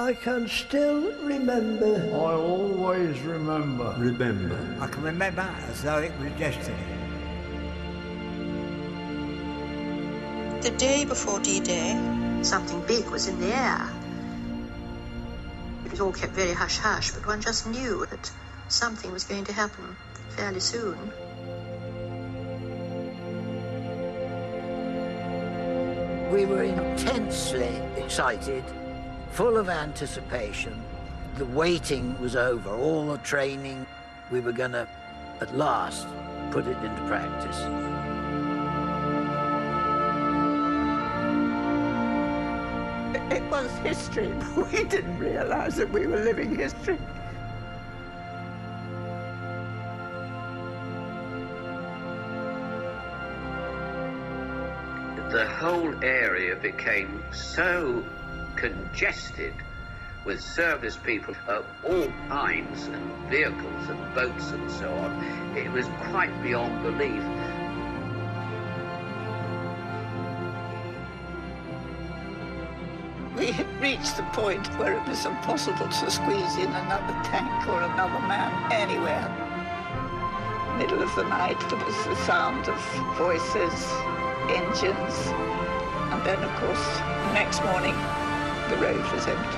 I can still remember. I always remember. I can remember as though it was yesterday. The day before D-Day, something big was in the air. It was all kept very hush-hush, but one just knew that something was going to happen fairly soon. We were intensely excited, full of anticipation. The waiting was over, all the training. We were going to, at last, put it into practice. It was history. We didn't realize that we were living history. The whole area became so congested with service people of all kinds and vehicles and boats and so on. It was quite beyond belief. We had reached the point where it was impossible to squeeze in another tank or another man anywhere. Middle of the night, there was the sound of voices, engines, and then, of course, next morning, the road was empty.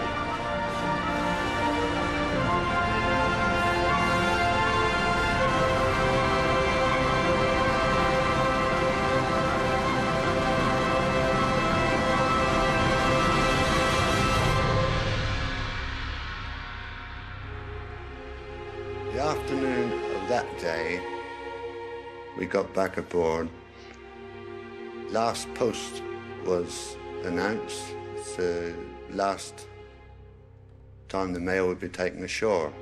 The afternoon of that day, we got back aboard. Last post was announced. It's the last time the mail would be taken ashore.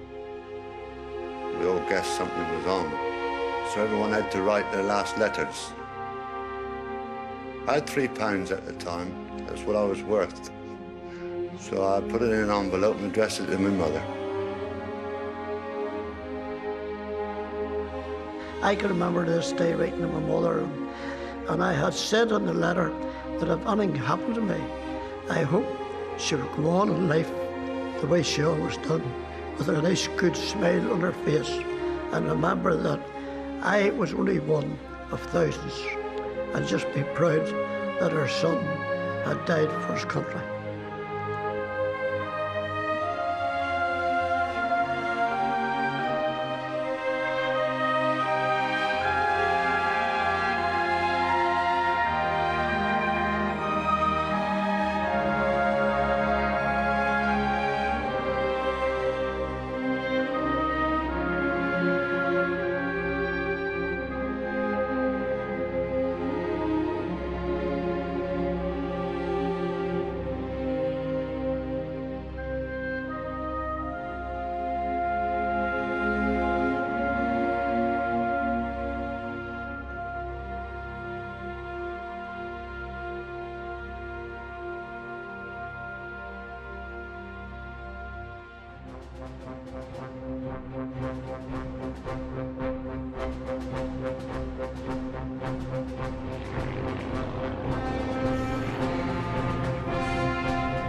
We all guessed something was on. So everyone had to write their last letters. I had £3 at the time. That's what I was worth. So I put it in an envelope and addressed it to my mother. I can remember this day writing to my mother, and I had said in the letter that if anything happened to me, I hope she would go on in life the way she always done, with a nice good smile on her face, and remember that I was only one of thousands, and just be proud that her son had died for his country.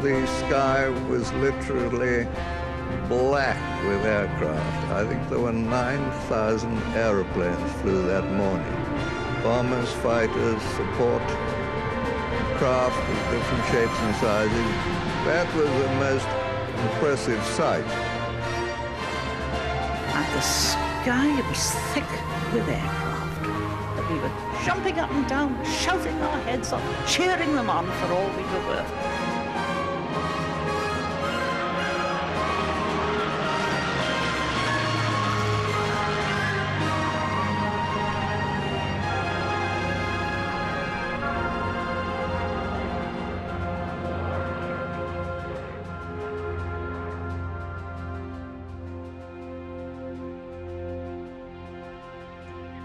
The sky was literally black with aircraft. I think there were 9,000 aeroplanes flew that morning. Bombers, fighters, support craft of different shapes and sizes. That was the most impressive sight. And the sky was thick with aircraft. And we were jumping up and down, shouting our heads off, cheering them on for all we were worth.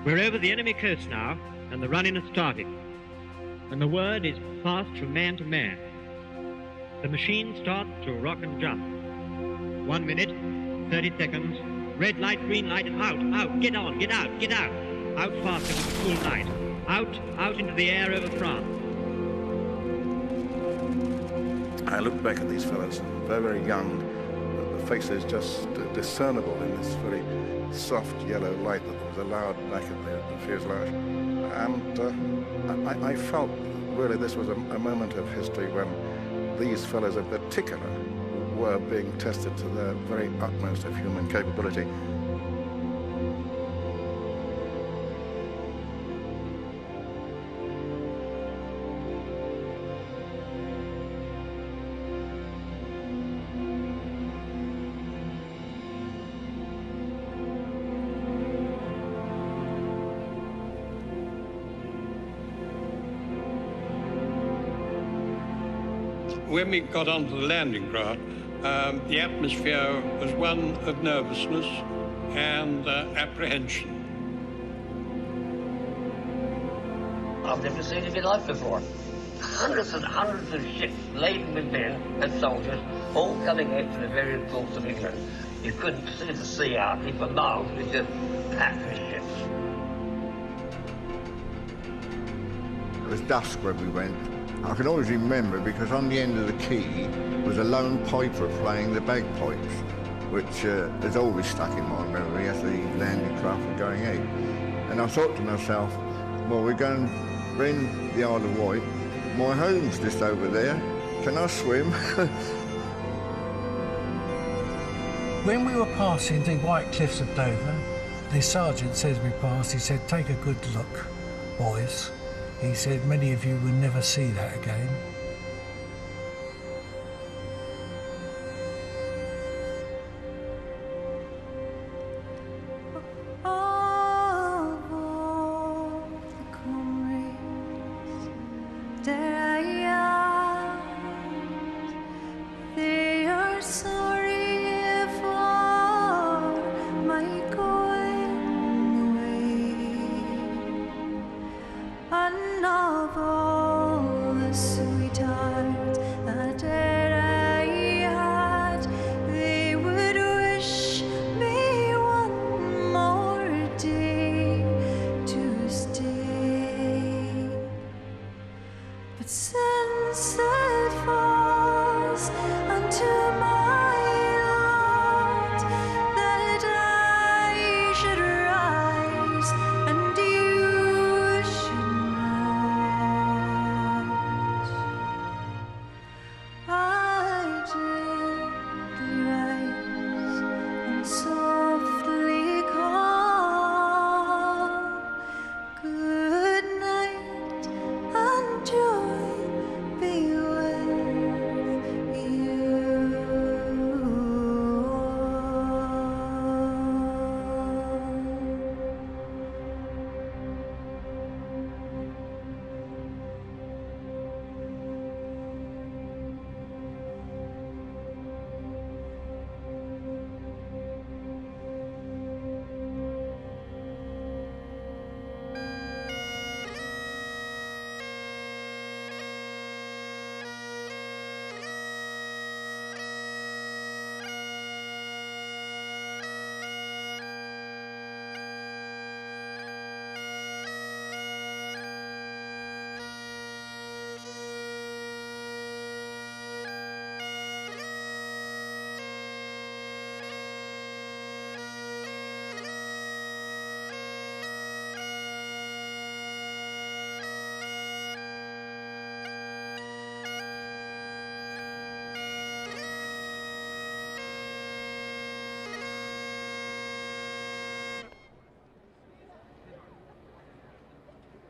We're over the enemy coast now, and the running has started. And the word is passed from man to man. The machine starts to rock and jump. 1 minute, 30 seconds, red light, green light, out, get on, get out. Out faster with the full light. Out into the air over France. I looked back at these fellows, very, very young, the faces just discernible in this very soft yellow light that was allowed back at the fuselage. And I felt really this was a moment of history when these fellows in particular were being tested to their very utmost of human capability. When we got onto the landing craft, the atmosphere was one of nervousness and apprehension. I've never seen anything like before. Hundreds and hundreds of ships laden with men and soldiers, all coming out from the various ports of England. You couldn't see the sea out for miles, it was just packed with ships. It was dusk when we went. I can always remember because on the end of the quay was a lone piper playing the bagpipes, which has always stuck in my memory as the landing craft were going out. And I thought to myself, well, we're in the Isle of Wight, my home's just over there, can I swim? When we were passing the White Cliffs of Dover, the sergeant says we passed, he said, take a good look, boys. He said, many of you will never see that again.